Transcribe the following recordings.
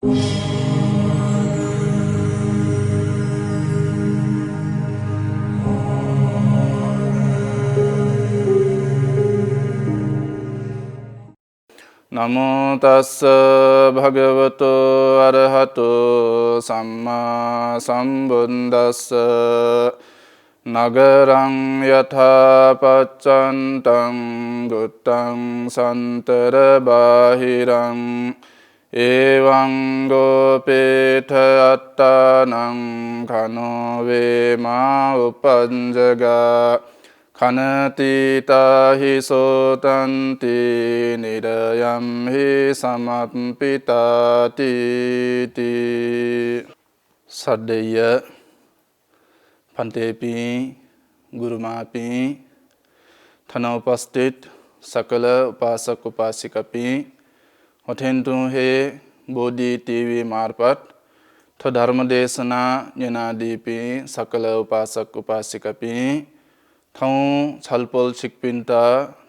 नमो तस्स भगवतो अरहतो सम्मा सम्बुद्दस्स नगरं यथा पच्चन्तं गुट्टं सन्तरबाहिरं एवं गोपेठ अट्टानं खनो वेमा उपञ्जगा खनतीता हि सोतन्ति निरयं हि समर्पिताति सद्देय फंतेपि गुरुमापि थन उपस्थित सकल उपासक उपासिकापि होथेन्तु हे बोधि टीवी मार्फत थ धर्मदेशना यनादीपि सकल उपासक उपासिकापि थौ छलपोल छिकपिन्ता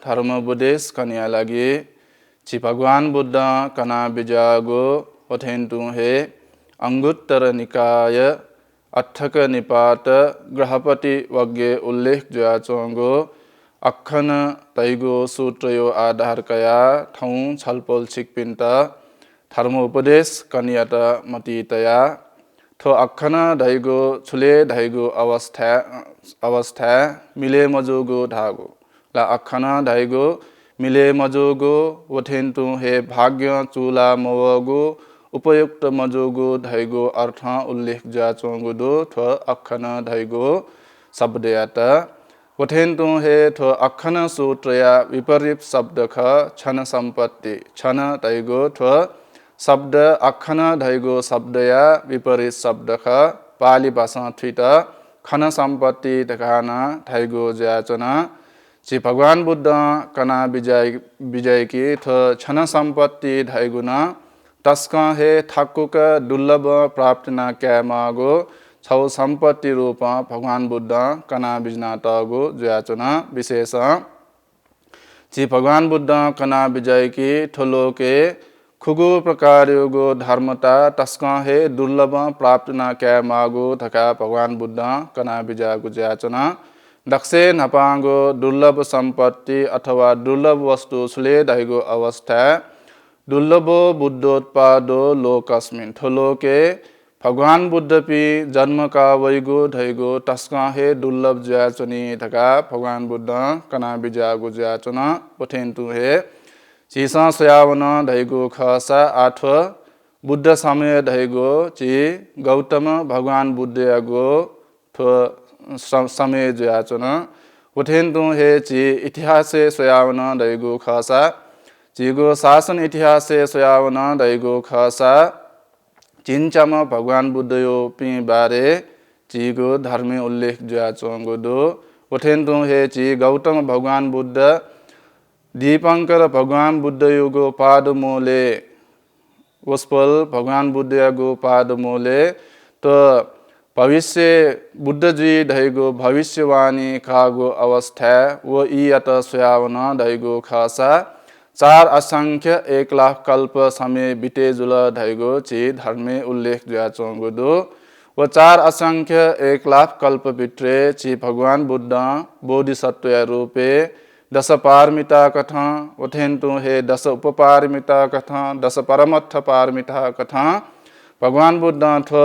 धर्म उपदेश कन्या लागि छि भगवान बुद्ध कना बिजागो होथेन्तु हे अंगुत्तर निकाय अट्ठक निपात ग्रहपति वज्ञे उल्लेख ज्याचोंगो अखन तैगो सूत्रयो आधार कया थौ छलपोल छिकपिन्ता धर्म उपदेश कन्याता मतितया थो अखन धैगो छुले धैगो अवस्था मिले मजोगो धागो ला अखन धैगो मिले मजोगो वथेन्तु हे भाग्य चूला मवगो उपयुक्त मजोगो धैगो अर्थ उल्लेख जाचोंगो दो थो अखन धैगो शब्दयात वथेन्तु हे थो अखन सूत्रया विपरीत शब्द ख क्षण संपत्ति क्षण धैगो थो शब्द अखन धैगो शब्दया विपरीत शब्द ख पाली भाषा थ्वित खन संपत्ति तकाना धैगो जाचना छि भगवान बुद्ध कना विजय की थ क्षण संपत्ति धैगुना तस्का हे ठाकुक दुर्लभ प्राप्त न क्यामागो छौ संपत्ति रूप भगवान बुद्ध कना बिजनातगो जाचना विशेष छि भगवान बुद्ध कना विजय की ठोलो के खुगु प्रकार योगो धर्मता तस्का हे दुर्लभ प्राप्त न क्या मागो थका भगवान बुद्ध कना बिजागु जाचना दक्षे नपांगो दुर्लभ संपत्ति अथवा दुर्लभ वस्तु सुले धैगो अवस्था दुर्लभो बुद्धोत्पादो लोकस्मिन ठोलोके भगवान बुद्धपि जन्म का वैगो धैगो तस्का हे दुर्लभ जाचनी थका भगवान बुद्ध कना बिजागु जाचना पठेन्तु हे चीसा स्वयावन धैगो खसा आठ बुद्ध समय धैगो ची गौतम भगवान बुद्धयागो थो समय जाचन उठेन्तु हे ची इतिहासे स्वयावन धैगो खसा चीगो शासन इतिहासे स्वयावन धैगो खसा चिन्चम भगवान बुद्धयो पि बारे चीगो धर्मे उल्लेख जाचोंगो दो उठेन्तु हे ची गौतम भगवान बुद्ध दीपंकर भगवान बुद्ध युगो पाद मोले वस्पल भगवान बुद्ध युगो पाद मोले तो भविष्य बुद्ध जी धैगो भविष्यवाणी खागो अवस्था वो इयत स्वयावन धैगो खासा चार असंख्य 1 लाख कल्प समय बिते जुल धैगो ची धर्मे उल्लेख जाचोंगो दो वो चार असंख्य 1 लाख कल्प बित्रे ची भगवान बुद्ध बोधिसत्व रूपे दश पारमिता कथा उठेन्तु हे दश उपपारमिता कथा दश परमत्थ पारमिता कथा भगवान बुद्ध थो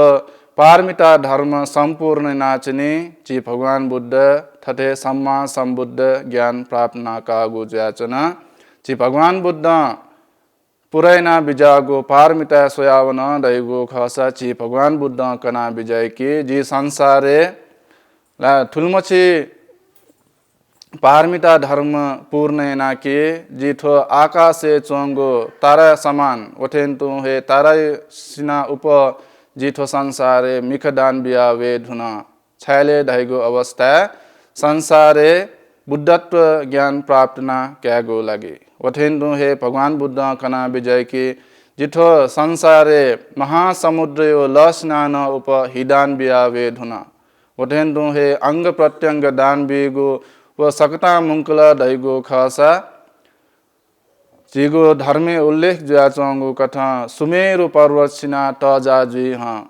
पारमिता धर्म संपूर्ण नाचने ची भगवान बुद्ध थथे सम्मा संबुद्ध ज्ञान प्राप्त नाकागो जाचना ची भगवान बुद्ध पुरैना बिजागो पारमिता स्वयावन दैगो खसा ची भगवान बुद्ध कना बिजय की जी संसारे ला थुलमछि पारमिता धर्म पूर्ण नाके जिठो आकाशे चोंगो तारा समान उठेन्तु हे तारा सिना उप जिठो संसारे मिखदान बिया वे धुना छायले धैगो अवस्था संसारे बुद्धत्व ज्ञान प्राप्त ना क्यागो लगे उठेन्तु हे भगवान बुद्ध कना विजय की जिठो संसारे महासमुद्र यो लस्नान उप हिदान बिया वे धुना उठेन्तु हे अंग प्रत्यंग दान बिगो व सकता मुंकला दैगो खासा जिगो धर्मे उल्लेख जुया चंगो कथा सुमेरु पर्वत सिना त जा जुई हाँ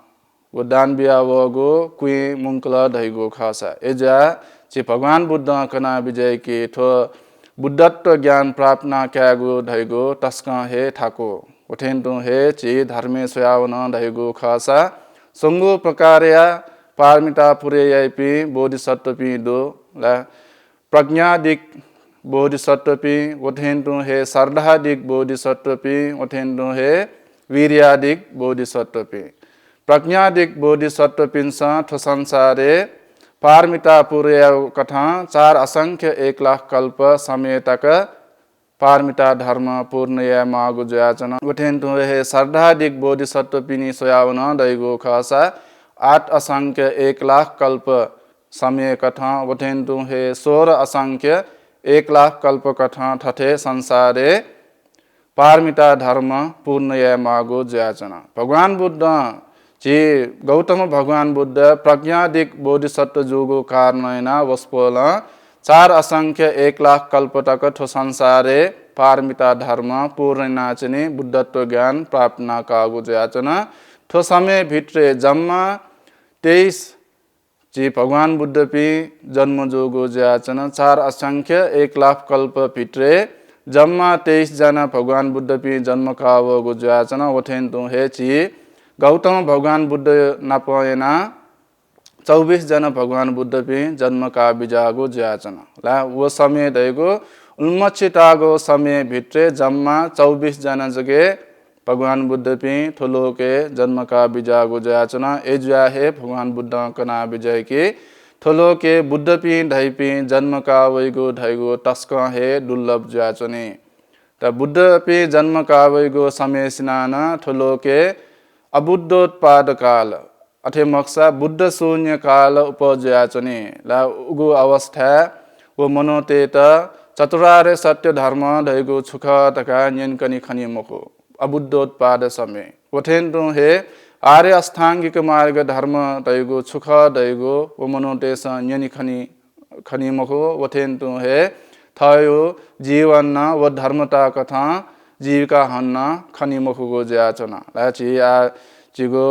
वो दान बिया वगो कुई मुंकला धैगो खासा एजा ची भगवान बुद्ध कना विजय के थो बुद्धत्व ज्ञान प्राप्त ना क्यागो धैगो तस्का हे ठाको उठेन तो हे ची धर्मे सोयावन धैगो खासा संगो प्रकारया पारमिता पुरे याइपी बोधिसत्व पी दो ला प्रज्ञादिक बोधिसत्वपि उठेन्तु हे श्रद्धादिक बोधिसत्वपि उठेन्तु हे वीर्यादिक बोधिसत्वपि प्रज्ञादिक बोधिसत्वपिंस ठो संसारे पारमिता पुरे कथा 4 असंख्य 1 लाख कल्प समय तक पारमिता धर्म पूर्ण या मागु जाचन उठेन्तु हे श्रद्धादिक बोधिसत्वपिनि सोयावन दैगो खासा 8 असंख्य 1 लाख कल्प समय कथा उठेन्तु हे 16 असंख्य 1 लाख कल्प कथा ठठे संसारे पारमिता धर्म पूर्ण या मागो जाचना भगवान बुद्ध जी गौतम भगवान बुद्ध प्रज्ञादिक बोधिसत्व जुगो कारणना वस्पोल 4 असंख्य 1 लाख कल्प तक ठो संसारे पारमिता धर्म पूर्ण नाचने बुद्धत्व ज्ञान प्राप्त ना कागो जाचना ठो समय भित्रे जम्मा 23 जी भगवान बुद्ध पी जन्म जोगो जाचना 4 असंख्य 1 लाख कल्प भित्रे जम्मा 23 जना भगवान बुद्ध पी जन्म कावगो जाचना उठेन तो हे ची गौतम भगवान बुद्ध नपयना 24 जना भगवान बुद्ध पी जन्म का बिजागो जाचना ला वो समय दैगो उन्मचितागो समय भित्रे जम्मा 24 जना जगे भगवान बुद्ध पी ठुलो के जन्म का बिजागो जाचना एजुआ हे भगवान बुद्ध कना विजय के ठुलो के बुद्ध पी ढाई पी जन्म का वैगो ढाईगो तस्क हे दुर्लभ जाचने त बुद्ध पी जन्म का वैगो समय सिनाना ठुलो के अबुद्धोत्पाद काल अथे मक्सा बुद्ध शून्य काल उपजाचने ला उगु अवस्था वो मनोतेत चतुरार्य सत्य धर्म ढैगो छुख तका न्यनकनि खनि मको अबुद्धोत्पाद समय उठेन तो हे आर्य अष्टांगिक मार्ग धर्म दैगो छुख दैगो वो मनोतेस न्यनि खनि मको उठेन तो हे थयो जीवन व धर्मता कथा जीविका हन्न खनि मखुगो जाचना लाची आ चिगो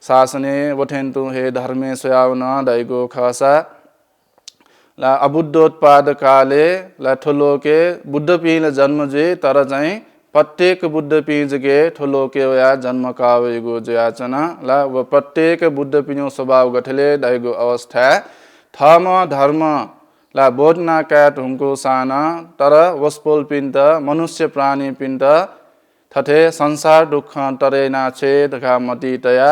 शासने उठेन तो हे धर्मे सोयावन दैगो खासा ला अबुद्धोत्पाद काले ला ठुलो के बुद्ध पील जन्म जे तर चाहिँ प्रत्येक बुद्ध पीज के ठुलो के या जन्म कावेगो जाचना ला व प्रत्येक बुद्ध पिनो स्वभाव गठले दैगो अवस्था थम धर्म ला बोधना काट हुनको साना तर वस्पोल पिन्त मनुष्य प्राणी पिन्त थथे संसार दुःख तरे नाचे तका मति तया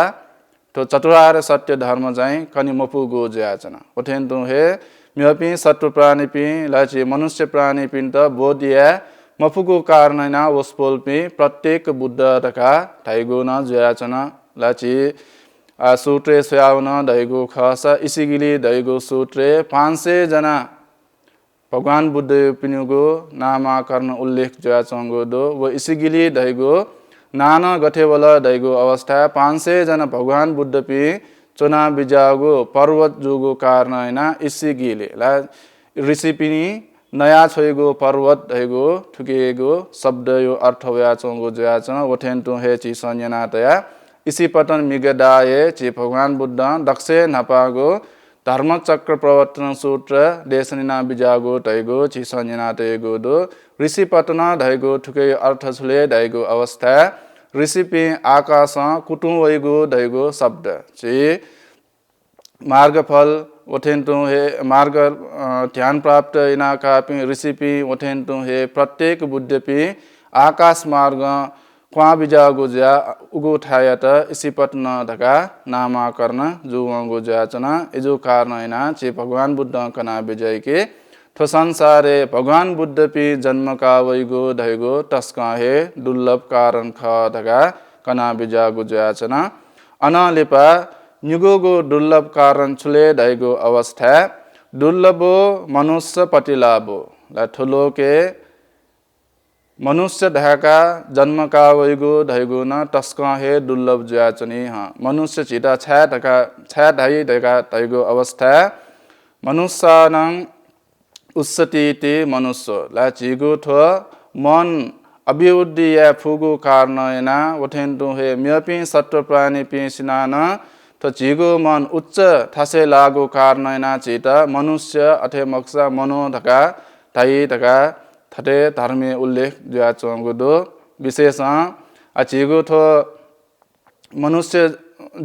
तो चतुरार्य सत्य धर्म चाहिँ कनि मपुगो जाचना उठेन तो हे म्यपि सत्व प्राणी पि लाची मनुष्य प्राणी पिन्त बोधिया मफुगो कारणना वस्पोल्पि प्रत्येक बुद्ध तका ढाईगो न जाचना लाची सूत्रे सोयावन ढाईगो खस इसिगिली ढाईगो सूत्रे 500 जना भगवान बुद्ध पिनुगो नामाकरण उल्लेख जाचंगो दो वो इसिगिली ढाईगो नाना गठेवल ढाईगो अवस्था 500 जना भगवान बुद्ध पि चुना बिजागो पर्वत जुगो कारणना इसिगिले ला ऋषि पिनी नया छोइगो पर्वत हैगो ठुकेगो शब्द यो अर्थ व्याचंगो जाचन उठेन तो हे ची संयनातया इसी पतन मिगदाये ची भगवान बुद्ध दक्षे नपागो धर्मचक्र प्रवर्तन सूत्र देशनिना बिजागो तैगो ची संयनातयगो दो ऋषि पतन धैगो ठुके अर्थ छुले धैगो अवस्था ऋषि पि आकाश कुटुम वैगो धैगो शब्द ची मार्गफल उठेन तो हे मार्ग ध्यान प्राप्त इनाका पि ऋषि पि उठेन तो हे प्रत्येक बुद्ध पि आकाश मार्ग क्वा बिजागो जा उगो ठायत इसी पटन धका नामाकरण जुगो जाचना इजो कारणना चे भगवान बुद्ध कना विजय के थो संसारे भगवान बुद्ध पि जन्म का वैगो धैगो तस्का हे दुर्लभ कारण ख धका कना बिजागो जाचना अनलिपा न्युगोगो दुर्लभ कारण छुले ढाईगो अवस्था दुर्लभो मनुष्य पटिलाबो ला ठुलो के मनुष्य ढाका जन्म का वैगो ढाईगो न तस्का हे दुर्लभ जाचनी हाँ मनुष्य चिता छा ढाई ढाका ढाईगो अवस्था मनुष्यानं उस्सतीति मनुष्य ला चिगो ठो मन अभिवृद्धि या फुगु कारणना वथेन्तु हे म्यपि सत्व प्राणी पि सिनाना तो जिगो मन उच्च थासे लागु कारणना चित मनुष्य अथे मक्सा मनो धका ताई धका थटे धर्मे उल्लेख जुया चंगुदो विशेष अचिगो थो मनुष्य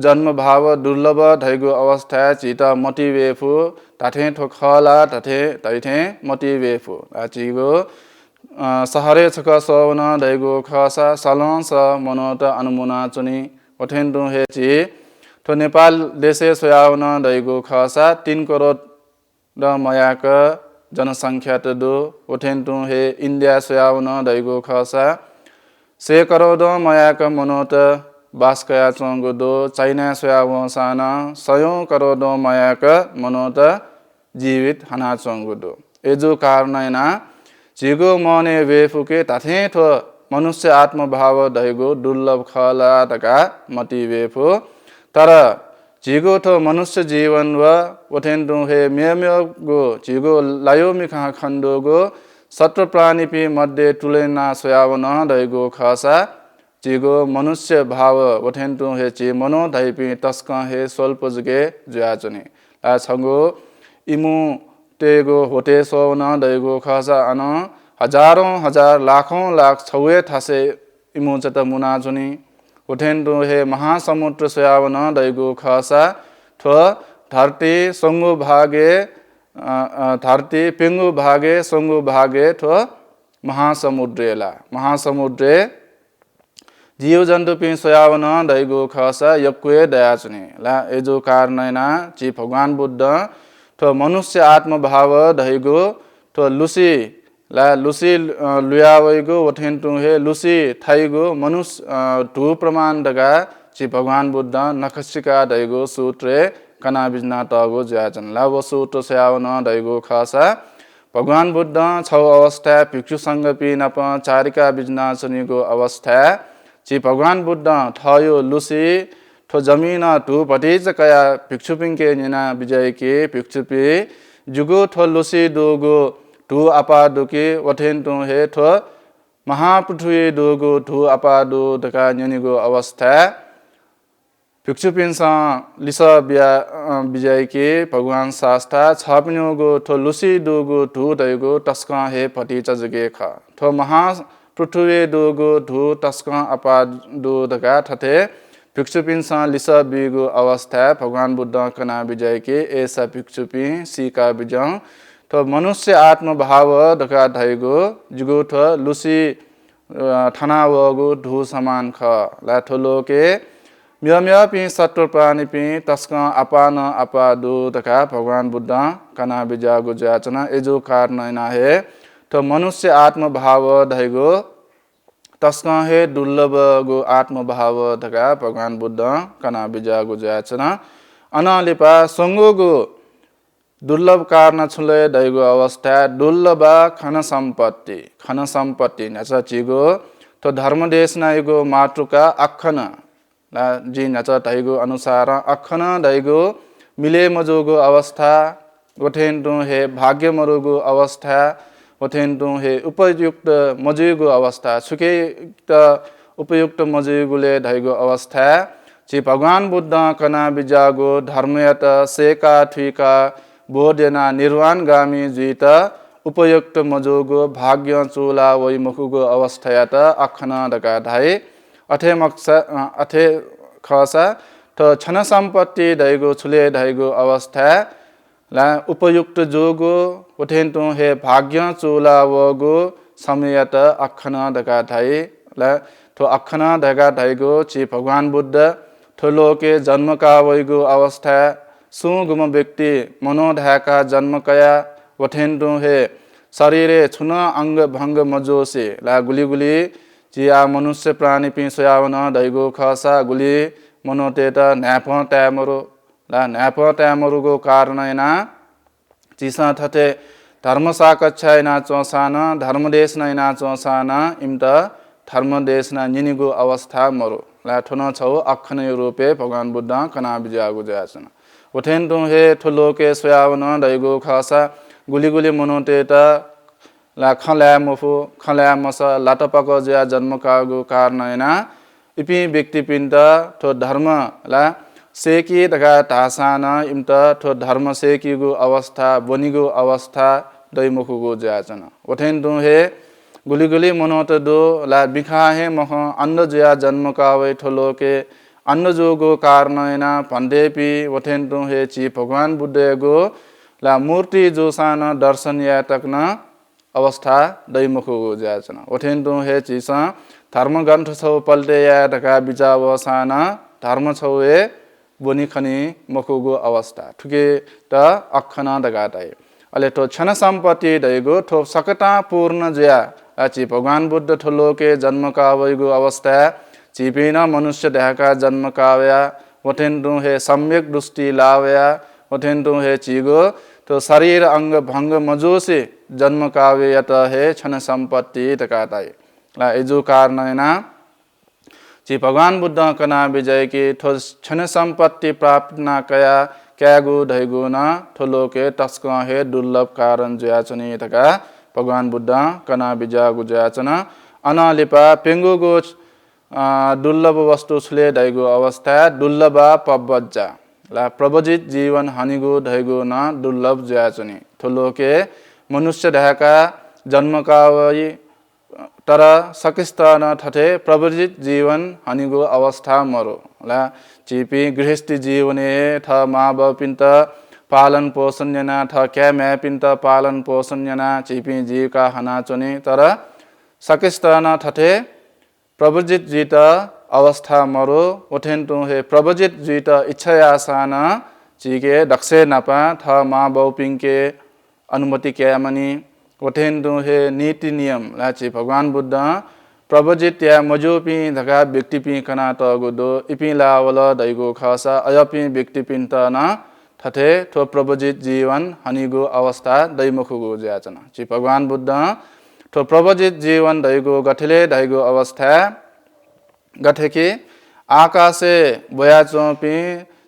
जन्म भाव दुर्लभ धैगो अवस्था चित मोटिवेफु ताथे थो खला ताथे तैथे मोटिवेफु अचिगो सहरे छक सवन दैगो खसा सलंस मनोत अनुमुना चुनी वथेन्तु हे ची तो नेपाल देशे सोयावन दैगो खसा 3 करोड द मयाक जनसंख्या त दो वथेन्तु हे इंडिया सोयावन दैगो खसा 6 करोड मयाक मनोत बास्कया चंगो दो चाइना सोयावन साना 100 करोड मयाक मनोत जीवित हना चंगो दो एजो कारणना जिगो मने वेफुके ताथे थो मनुष्य आत्मभाव दैगो दुर्लभ खला तका मति वेफु तर जिगो थो मनुष्य जीवन व वथेन्तु हे म्यम्यगो जिगो लायोमि खा खण्डोगो सत्र प्राणी पि मध्ये तुलेना सोयावन दैगो खसा जिगो मनुष्य भाव वथेन्तु हे चि मनो दैपि तस्क हे स्वल्प जुगे जुयाचने ला छगो इमु तेगो होटे सोवन दैगो खसा अन हजारों हजार लाखों लाख छौए थासे इमु चत मुना जुनी वथेन्तु हे महासमुद्र सोयावन दैगो खसा थो धरती संगु भागे धरती पिंगु भागे संगु भागे थो महासमुद्रेला महासमुद्रे जीव जन्तु पि सोयावन दैगो खसा यक्वे दयाचने ला एजो कारणना ची भगवान बुद्ध तो मनुष्य आत्मभाव दैगो तो लुसी ला लुसी लुयावैगो वथेन्तु हे लुसी थाइगो मनुष्य धु प्रमाण दगा ची भगवान बुद्ध नखसिका दैगो सूत्रे कना बिजना तगो ज्याचन ला वो सूत्र सोयावन दैगो खसा भगवान बुद्ध छौ अवस्था भिक्षु संग पि नप चारिका बिजना चनिगो अवस्था ची भगवान बुद्ध थयो लुसी थो जमीन धु भटिज कया भिक्षु पिंके निना विजय के भिक्षु पि जुगो थो लुसी दोगो धु अपा दुके वथेन्तु हे थो महापृथ्वी दोगो धु अपा दो दका निनिगो अवस्था भिक्षु पिंसा लिस बिया विजय के भगवान शास्त्रा छपिनोगो थो लुसी दोगो धु दैगो तस्का हे भटिज जगे ख थो महा पृथ्वी दोगो धु तस्का अपा दो दका थथे भिक्षु पिंसा लिस बिगो अवस्था भगवान बुद्ध कना विजय के ऐसा भिक्षु पि सीका बिजं तो मनुष्य आत्मभाव दका धैगो जुगो थो लुसी थनावगो धु समान ख ला थोलो के म्यम्य पि सत्व प्राणी पि तस्क अपान अपा दु दका भगवान बुद्ध कना बिजागो जाचना एजो कारणना हे तो मनुष्य आत्मभाव धैगो तस्क हे दुर्लभ गो आत्मभाव दका भगवान बुद्ध कना बिजागो जाचना अनालिपा संगोगो दुर्लभ कारण छुले दैगो अवस्था दुर्लभ खन सम्पत्ति नचा चिगो तो धर्म देश नाइगो मातृका अखन ला जी नचा दैगो अनुसार अखन दैगो मिले मजोगो अवस्था वथेन्तु हे भाग्य मरुगो अवस्था वथेन्तु हे उपयुक्त मजुगो अवस्था सुके उपयुक्त मजुगुले दैगो अवस्था ची भगवान बुद्ध कना बिजागो धर्मयत सेका ठिका बोधेना निर्वाण गामी जीत उपयुक्त मजोगो भाग्य चोला वै मुखुगो अवस्थायत अखन दका धाई अथे खसा तो छन सम्पत्ति दैगो छुले दैगो अवस्था ला उपयुक्त जोगो वथेन्तु हे भाग्य चोला वगो समयत अखन दका धाई ला तो अखन दका धाइगो ची भगवान बुद्ध थोलो के जन्म का वैगो अवस्था सुगम व्यक्ति मनोधाका जन्मकया वथेन्तु हे शरीरे छुन अंग भंग मजोसे ला गुली गुली जिया मनुष्य प्राणी पि सोयावन दैगो खसा गुली मनोतेता न्याप ट्यामरो ला न्याप ट्यामरुगो कारणना चिसा थते धर्म साकच्छायना चोसाना धर्मदेश नैना चोसाना इमत धर्मदेश ना निनिगो अवस्था मरो ला ठुन छौ अखन रूपे भगवान बुद्ध कना बिजागो जाचना वथेन्तु हे ठुलो के सोयावन दैगो खसा गुली गुली मनोतेता ला खल्या मुफु खल्या मस लाटपक ज्या जन्मकागु कारणैना इपि व्यक्तिपिण्ड थो धर्म ला सेकी तका तासान इम्त थो धर्म सेकीगु अवस्था बनिगु अवस्था दैमुखुगु ज्याचन ओथेन दु हे गुली मनोत दो ला बिखा हे मह अन्द ज्या जन्मकावै ठोलोके अन्द जोगो कारणैना भन्देपि ओथेन दु हे ची भगवान बुद्धगु ला मूर्ति जोसान दर्शन या तकन अवस्था दैमुखुगु ज्याचन ओथेन दु हे चीसा धर्म ग्रन्थ छौ पल्टे या तका बिचावसान धर्म छौए बोनिखनी मखुगु अवस्था ठुके त अखना दगाटाइ अले तो क्षण सम्पत्ति दैगु थो सकता पूर्ण ज्या ची भगवान बुद्ध ठोलोके जन्मकावैगु अवस्था चिपिन मनुष्य देहका जन्मकाव्या ओथेन दु हे सम्यक दृष्टि लाव्या ओथेन दु हे चिगो तो शरीर अंग भंग मजोसे जन्मकाव्य यत हे क्षण सम्पत्ति तकाटाइ ला एजु कारणैना ची भगवान बुद्ध कना विजय की थो क्षण सम्पत्ति प्राप्त न कया क्यागु धैगु न ठोलोके तस्क हे दुर्लभ कारण ज्याचनी तका भगवान बुद्ध कना विजयगु ज्याचन अनलिपा पेंगुगु दुर्लभ वस्तु छुले धैगु अवस्था दुर्लभ पब्बज्जा ला प्रवजित जीवन हानिगु धैगु न दुर्लभ ज्याचनी ठोलोके मनुष्य देहका जन्मकावै तर सकिस्त न ठथे प्रवजित जीवन हानिगु अवस्था मरो ला चिपी गृहस्थी जीवने थ माँ बाप पिन्त पालन पोषण जना थ क्या मैं पिन्त पालन पोषण जना चिपी जीव का हना चुने तर सकिस्त न ठथे प्रवजित जीत अवस्था मरो ओथेन तु हे प्रवजित जीत इच्छा आसान चीके दक्षे नपा थ माँ बाप पिंके अनुमति क्या मनी ओथेन दु हे नीति नियम लाची भगवान बुद्ध प्रवजित या मजोपि धका व्यक्ति पि कना त गुदो इपि लावल दैगो खसा अयपि व्यक्ति पिन्त न ठथे थो प्रवजित जीवन हनिगो अवस्था दैमुखुगो ज्याचन ची भगवान बुद्ध थो प्रवजित जीवन दैगो गठले दैगो अवस्था गठेकी आकाशे बयाचोपि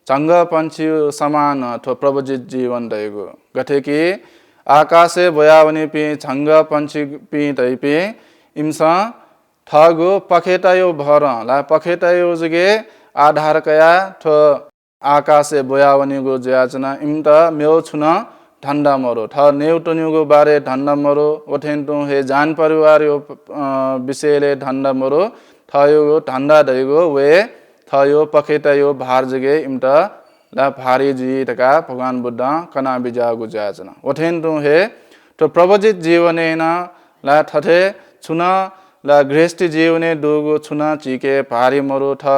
चंग पंछी समान थो प्रवजित जीवन दैगो गठेकी आकाशे बयावनी पि छंग पंछी पि तैपि इमसा थगो पखेटायो भर ला पखेटायो जगे आधार कया थो आकाशे बयावनी गो ज्याचना इमता मेउ छुन ठंडा मरो थ नेउटन्युगो बारे ठंडा मरो ओथेन तु हे जान परिवार यो विषयले ठंडा मरो थयो ठंडा दैगो वे थयो पखेटायो भार जगे इमता ला भारी जी तका भगवान बुद्ध कना बिजागु ज्याचना ओथेन तु हे तो प्रवजित जीवनेना ला ठथे छुना ला गृहस्थी जीवने दुगु छुना चीके भारी मरो थ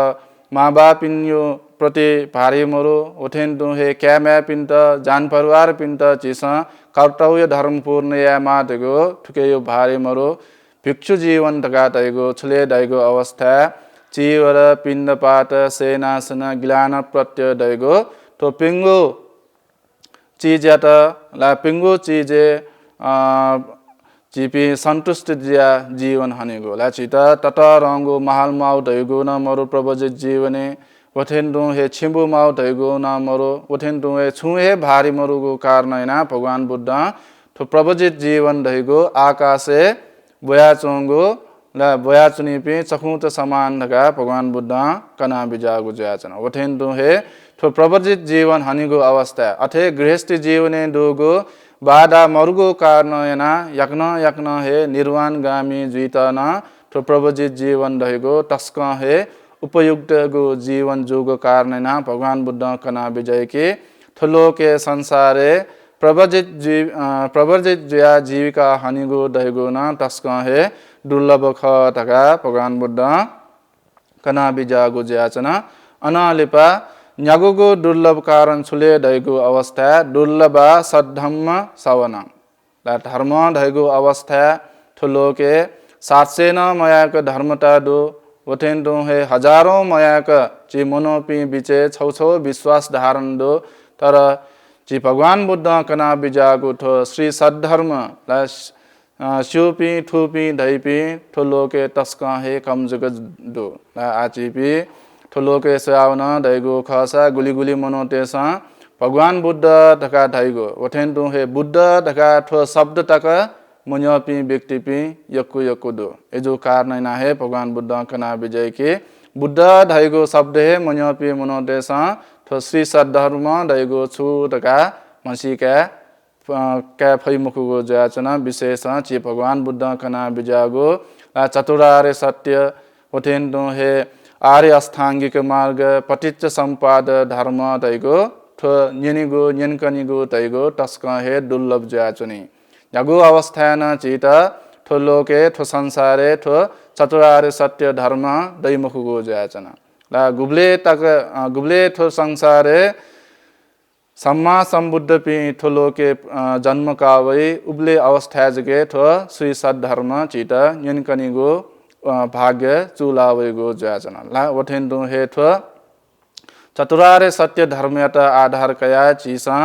माँ बाप पिन्यो प्रति भारी मरो ओथेन तु हे क्या मैं पिन्त जान परिवार पिन्त चिसा कर्तव्य धर्म पूर्ण या मातगो ठुके यो भारी मरो भिक्षु जीवन तका तैगो छुले दैगो अवस्था चीवर पिण्डपात सेनासन गिलान प्रत्यय दैगो तो पिंगो चीजत ला पिंगो चीजे चिपी संतुष्ट जिया जीवन हनेगो ला चिता तत रंगो महल माउ दैगो न मरो प्रवजित जीवने ओथेन दु हे छिम्बु माउ दैगो न मरो ओथेन दु हे छुहे भारी मरुगो कारणैना भगवान बुद्ध तो प्रवजित जीवन दैगो आकाशे बयाचोंगो ला बयाचुनी पे चखुत समान धका भगवान बुद्ध कना बिजागु ज्याचन ओथेन दु हे तो प्रवजित जीवन हनिगो अवस्था अथे गृहस्थी जीवने दुगो बाधा मरुगो कारणना यक्न हे निर्वाण गामी जीतन तो प्रवजित जीवन रहेगो तस्क हे उपयुक्त गो जीवन जोगो कारणना भगवान बुद्ध कना विजय के थलो के संसारे प्रवजित ज्या जीविका हनिगो दहेगो न तस्क हे दुर्लभ ख तका भगवान बुद्ध कना बिजागु ज्याचना अनालिपा न्यागुगो दुर्लभ कारण छुले दैगो अवस्था दुर्लभ सद्धम्म सवन ला धर्म दैगो अवस्था ठुलोके 700 न मयाक धर्मता दो ओथेन दो हे हजारों मयाक ची मनोपि बिचे छौ विश्वास धारण दो तर ची भगवान बुद्ध कना बिजागु थो श्री सद्धर्म ला शिवपी ठुपी धैपी ठुलोके तस्क हे कम जग दो ला आचिपी ठुलोके सावन दैगो खसा गुली मनोतेसा भगवान बुद्ध धका दैगो ओथेन दु हे बुद्ध धका ठो शब्द तक मुन्यापी व्यक्ति पी यक्कु यक्कु दो एजो कारण ना है भगवान बुद्ध कना विजय के बुद्ध धाइगो शब्द है मुन्यापी मनोदेश थो श्री सद्धर्म धाइगो छु तका मसीका क्या फै मुखुगो जाचना विशेष ची भगवान बुद्ध कना विजयगो चतुरार्य सत्य होतेन दो है आर्य अष्टांगिक मार्ग पटिच्च संपाद धर्म तैगो थो न्यनिगो न्यनकनिगो तैगो तस्क है दुर्लभ जाचनी यागो अवस्था न चीता थो लोके थो संसारे थो चतुरार्य सत्य धर्म दैमुखुगो जाचना ला गुबले थो संसारे सम्मा संबुद्ध पी थो लोके जन्म कावै उबले अवस्था जगे थो श्री सद्धर्म चीता न्यनकनिगो भाग्य चुलावेगो जाचना ला वठेन्दु हे थो चतुरार्य सत्य धर्मयत आधार कया चीसा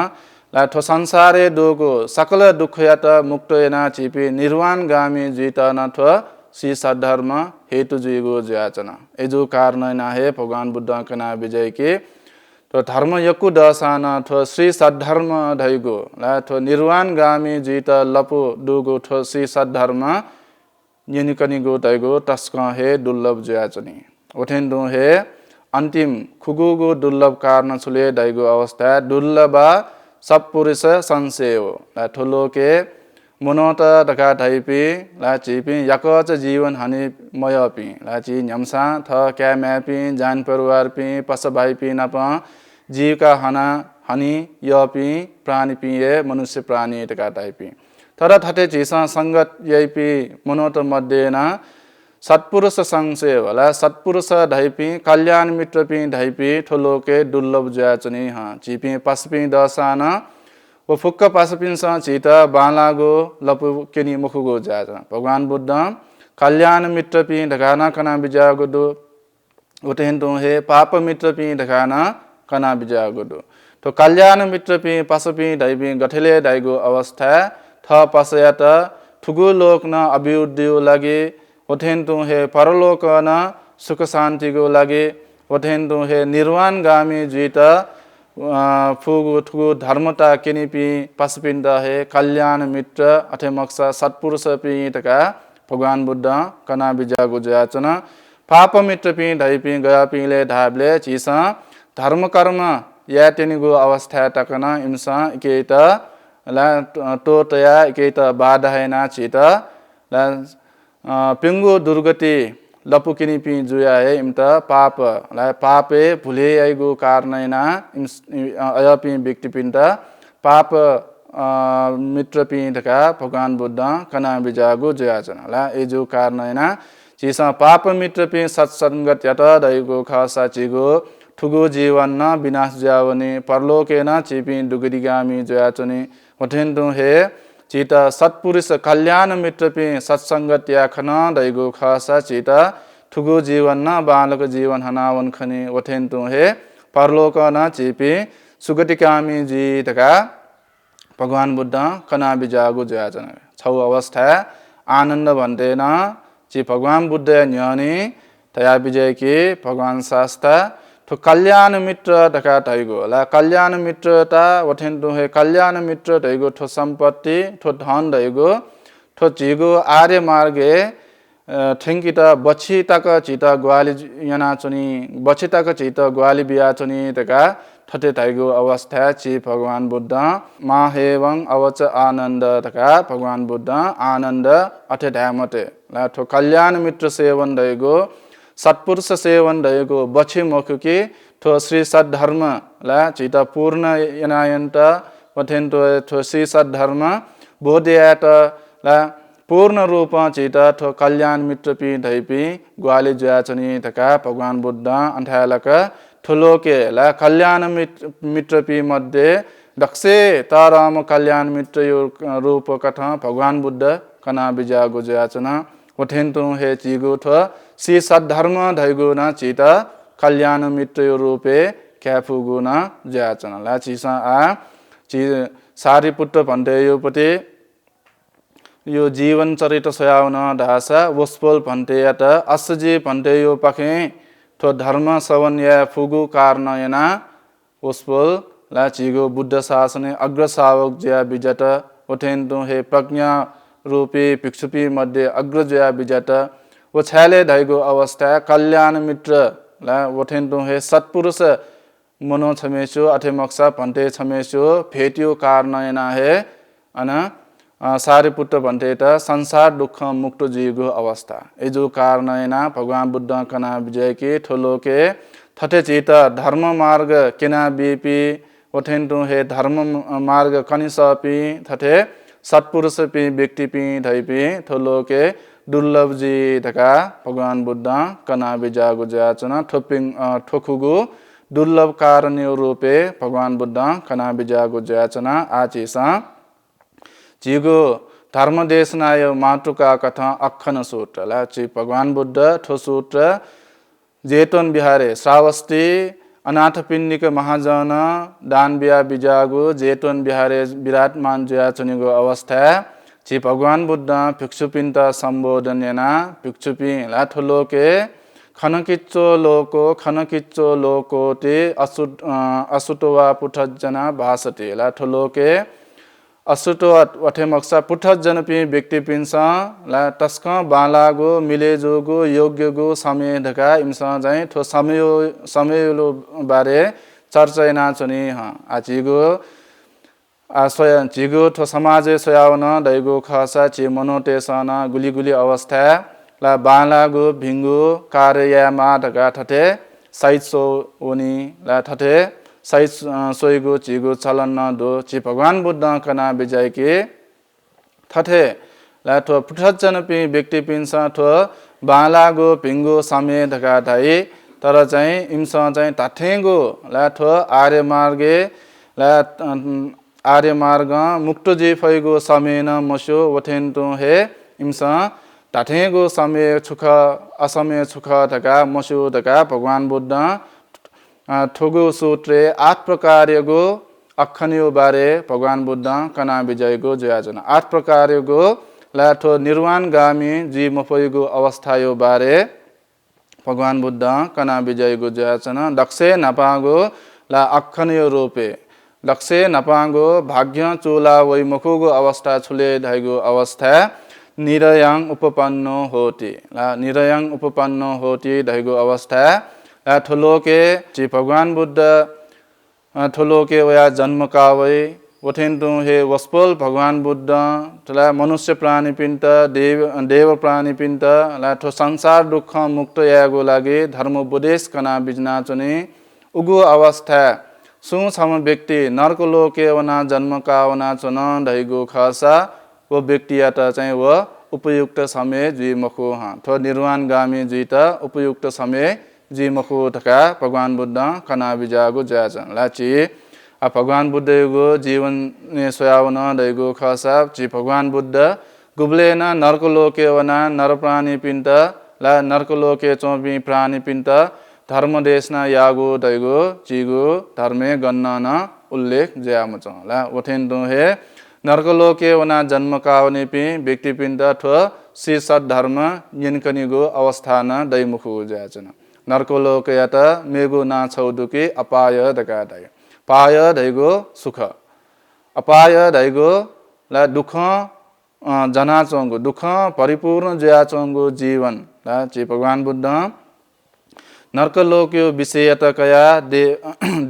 ला थो संसारे दोगो सकल दुखयत मुक्तयना चिपि निर्वाण गामी जीता न थो श्री सद्धर्म हेतु जुगो जाचना एजो कारण ना हे भगवान बुद्ध कना विजय के तो धर्म यकु दशाना थो श्री सद्धर्म धैगो ला थो निर्वाण गामी जीता लपु दुगो थो श्री सद्धर्म निकनिगो तैगो तस्क हे दुर्लभ जाचनी ओठेन्दो हे अंतिम खुगुगो दुर्लभ कारण छुले दैगो अवस्था दुर्लभ सब पुरुष संसेव ला ठुलो के मनोत दका धैपी ला चिपी यकच जीवन हानि मयपी ला चि न्यमसा थ क्या मैपी जान परिवार पी पस भाई पी नप जीव का हना हानि यपी प्राणी पी मनुष्य प्राणी दका धैपी तर थटे चीसा संगत यपी मनोत मध्य न सत्पुरुष संसेव ला सत्पुरुष धैपी कल्याण मित्र पी धैपी ठुलो के दुर्लभ जाचनी हाँ चिपी पसपी दसान वो फुक्क पसपिन सा चीता बालागो लपु केनी मुखुगो जाचना भगवान बुद्ध कल्याण मित्र पी ढकाना कना बिजागो दो उठेन्दो हे पाप मित्र पी ढकाना कना बिजागो दो तो कल्याण मित्र पी पसपी धैपी गठेले धाइगो अवस्था थ पसयत ठुगु लोक न अभिवृद्धि लागि ओठेन्दो हे परलोक न सुख शांति को लागि ओठेन्दो हे निर्वाण गामी जीत फुगु ठुगु धर्मता केनिपी पसपिंद हे कल्याण मित्र अथे मक्सा सत्पुरुष पी तका भगवान बुद्ध कना बिजागो जाचना पाप मित्र पी धैपी गया पीले धाबले चीसा धर्म कर्म या तेनिगो अवस्था तकना इमसा केत ला तो तया केत बाधा है ना चीता ला पिंगु दुर्गति लपुकिनी पी जुया है इमता पाप ला पापे भूले आइगो कारण ना अयपी व्यक्ति पिंता पाप मित्र पी ढका भगवान बुद्ध कना बिजागो जयाचना ला एजो कारण ना चीसा पाप मित्र पी सत्संगत यत दैगो खासा चिगो ठुगो जीवन न विनाश जावने परलोके न चिपी दुगदिगामी जयाचने वठेन्दो हे चीता सत्पुरुष कल्याण मित्र पे सत्संगत याखन दैगो खासा चीता ठुगो जीवन न बालक जीवन हनावन खने वठेन्दो हे परलोक न चिपी सुगतिकामी जीतका भगवान बुद्ध कना बिजागो जयाचना छौ अवस्था आनंद भन्दैन ची भगवान बुद्ध न्यानी तया विजय के भगवान शास्त्र तो कल्याण मित्र ढका धैगो ला कल्याण मित्रता वठेन्दो हे कल्याण मित्र धैगो थो सम्पत्ति थो धन धैगो थो चिगो आर्य मार्गे ठेंकिता बछि तक चिता ग्वाली यना चुनी बछि तक चिता ग्वाली बिया चुनी तका थटे धैगो अवस्था ची भगवान बुद्ध माहेवं अवच आनंद तका भगवान बुद्ध आनंद अथे धामते ला थो कल्याण मित्र सेवन धैगो सत्पुरुष सेवन दैगो बछि मुखुकी थो श्री सद्धर्म ला चिता पूर्ण यनायन्त वठेन्तो थो श्री सद्धर्म बोधयात ला पूर्ण रूप चिता थो कल्याण मित्र पी धैपी ग्वाली जाचनी तका भगवान बुद्ध अंठालक ठुलोके ला कल्याण मित्र पी मध्ये दक्षे ताराम कल्याण मित्र यो रूप कथा भगवान बुद्ध कना बिजागो जाचना वठेन्तो हे चिगो थो श्री सद्धर्म धैगो न चिता कल्याण मित्र रूपे क्याफुगो न जाचना ला चिसा आ ची सारिपुत्र भन्ते यो पते यो जीवन चरित्र सयाउन ढासा वस्पोल भन्ते यात असजी भन्ते यो पखे थो धर्म सवन या फुगु कारण यना वस्पोल ला चिगो बुद्ध शासने अग्र शावक ज्या बिजत ओठेन्दो हे प्रज्ञा रूपी भिक्षुपी मध्ये अग्रजया विजत वो छाले धैगो अवस्था कल्याण मित्र ला वठेन्तु हे सत्पुरुष मनो छमेसु अथे मक्सा भन्ते छमेसु फेट्यो कारणयना हे अन सारिपुत्र भन्ते त संसार दुःख मुक्त जीवको अवस्था एजो कारणयना भगवान बुद्ध कना विजय की ठोलोके थटे चित धर्म मार्ग केना बीपी वठेन्तु हे धर्म मार्ग कनिसपि थटे सत्पुरुष पि व्यक्ति पि धैपि ठोलोके दुर्लभ जी धका भगवान बुद्ध कना विजयको जाचना ठोकुगु दुर्लभ कारणीय रूपे भगवान बुद्ध कना विजयको जाचना आचिसा जिगो धर्म देशनाय मातृका कथा अखन सूत्र ला ची भगवान बुद्ध ठो सूत्र जेतवन बिहारे श्रावस्ती अनाथपिण्डिक महाजन दानबिया बिजागु जेतवन बिहारे विराटमान जाचनीको अवस्था ची भगवान बुद्ध भिक्षुपिन्त सम्बोधन याना भिक्षुपि लाठोलोके खनकिच्चो लोको ते असुटोवा पुठजना भासते लाठोलोके असुटो वठे मक्सा पुठत जनपि व्यक्ति पिन्सा ला तस्क बालागो मिलेजोगो योग्यगो समय ढका इमसा चाहिँ ठो समयलो बारे चर्चा नाचनी आचिगो स्वयं चिगो ठो समाज सोयावन दैगो खसा ची मनोटेसन गुली अवस्था ला बालागो भिंगु कार्यमा ढका ठटे साइड सो ओनी ला ठटे साइज सोइगो चिगो चलन न दो ची भगवान बुद्ध कना विजय के थथे ला ठो पुठत जनपि व्यक्ति पिन्सा ठो बालागो भिंगो समय ढका धाई तर चाहिँ इमसा चाहिँ ताठेगो ला ठो आर्य मार्ग मुक्त जी फैगो समय न मसो वथेन्तु हे इमसा ताठेगो समय छुख असमय छुख ढका मसो ढका भगवान बुद्ध ठोगो सूत्रे 8 प्रकारको अखनियो बारे भगवान बुद्ध कना विजयको जयाजना 8 प्रकारको लाठो निर्वाणगामी जी मफैगो अवस्थायो बारे भगवान बुद्ध कना विजयको जयाजना दक्षे नपागो ला अखनियो रूपे दक्षे नपागो भाग्य चोला वै मखुगो अवस्था छुले धाइगो अवस्था निरयं उपपन्नो होति ला निरयं उपपन्नो होति धाइगो अवस्था ठोलोके ची भगवान बुद्ध ठोलोके वया जन्म कावै वथेन्तु हे वस्पल भगवान बुद्ध तला मनुष्य प्राणी पिन्त देव प्राणी पिन्त ला ठो संसार दुःख मुक्त यागो लागि धर्म उपदेश कना बिजना चुने उगु अवस्था सु छम व्यक्ति नरक लोके वना जन्म कावना चुन दैगो खसा वो व्यक्ति याता चाहिँ वो उपयुक्त समय जी मखो थो निर्वाण गामी जी त उपयुक्त समय जी मखो थका भगवान बुद्ध कना विजागो जाचन लाची भगवान बुद्धको जीवन ने सोयावन दैगो खसा ची भगवान बुद्ध गुब्लेन नरकलोके वना नर प्राणी पिन्त ला नरकलोके चोपी प्राणी पिन्त धर्म देशना यागो दैगो चीगो धर्मे गन्न उल्लेख ज्यामच ला वथेन्तु हे नरकलोके वना जन्म कावने पि व्यक्ति पिन्त ठो शीर्षद धर्म यिनकनिगो अवस्थान दैमुखु जाचन नरकलोक यात मेगो ना छौदुकी अपाय दका दाय पाय दैगो सुख अपाय दैगो ला दुख जना चोंगो दुख परिपूर्ण जया चोंगो जीवन ला ची भगवान बुद्ध नरकलोक यो विषयतकया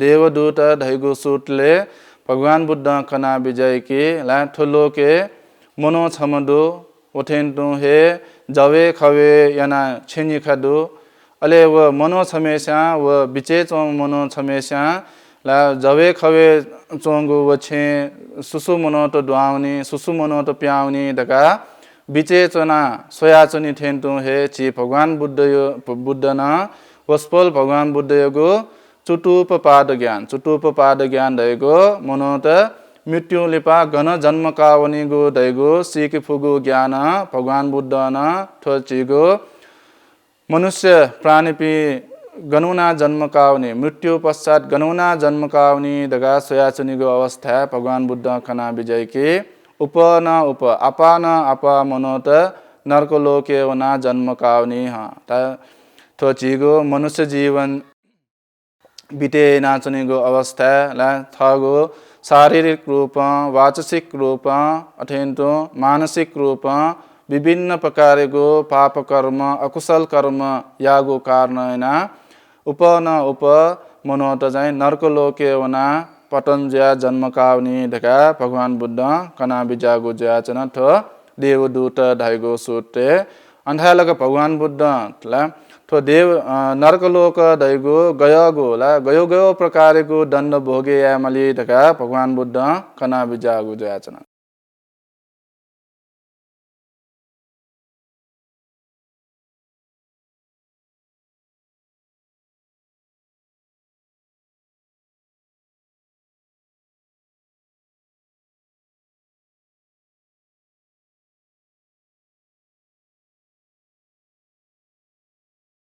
देवदूत दैगो सुटले भगवान बुद्ध कना विजय की ला ठोलोके मनो छमदो ओथेन्तु हे जवे खवे याना छेनी खदो अले वो मनो छमेशा वो बिचे चोंग मनो छमेशा ला जवे खवे चोंगो वो छे सुसु मनो तो दुआवनी सुसु मनो तो प्यावनी दका बिचे चोना सोयाचनी थेन्तु हे ची भगवान बुद्ध न वस्पल भगवान बुद्ध योगो चुटुपपाद ज्ञान दैगो मनो त मृत्यु लिपा घन जन्म कावनीगो दैगो सिक फुगो ज्ञान भगवान बुद्ध न थो चीगो मनुष्य प्राणीपि गणुना जन्म कावनी मृत्यु पश्चात गणुना जन्म कावनी दगा सोयाचनीगो अवस्था भगवान बुद्ध कना विजय के उप न उप अपा न अपा मनोत नरकलोके वना जन्म कावनी थो चीगो मनुष्य जीवन बिते नाचनीगो अवस्था ला थगो शारीरिक रूप वाचसिक रूप अथेन्तो मानसिक रूप विभिन्न प्रकारको पाप कर्म अकुशल कर्म यागो कारणेन उप न उप मनोत चाहिँ नर्कलोके वना पटन्ज्या जन्मकावनी ढका भगवान बुद्ध कना बिजागो ज्याचन थ देवदूत धाइगो सोटे अन्धालक भगवान बुद्ध ला थो देव नर्कलोक दैगो गयगो ला गयो गयो प्रकारको दण्ड भोगे यामली ढका भगवान बुद्ध कना बिजागो ज्याचन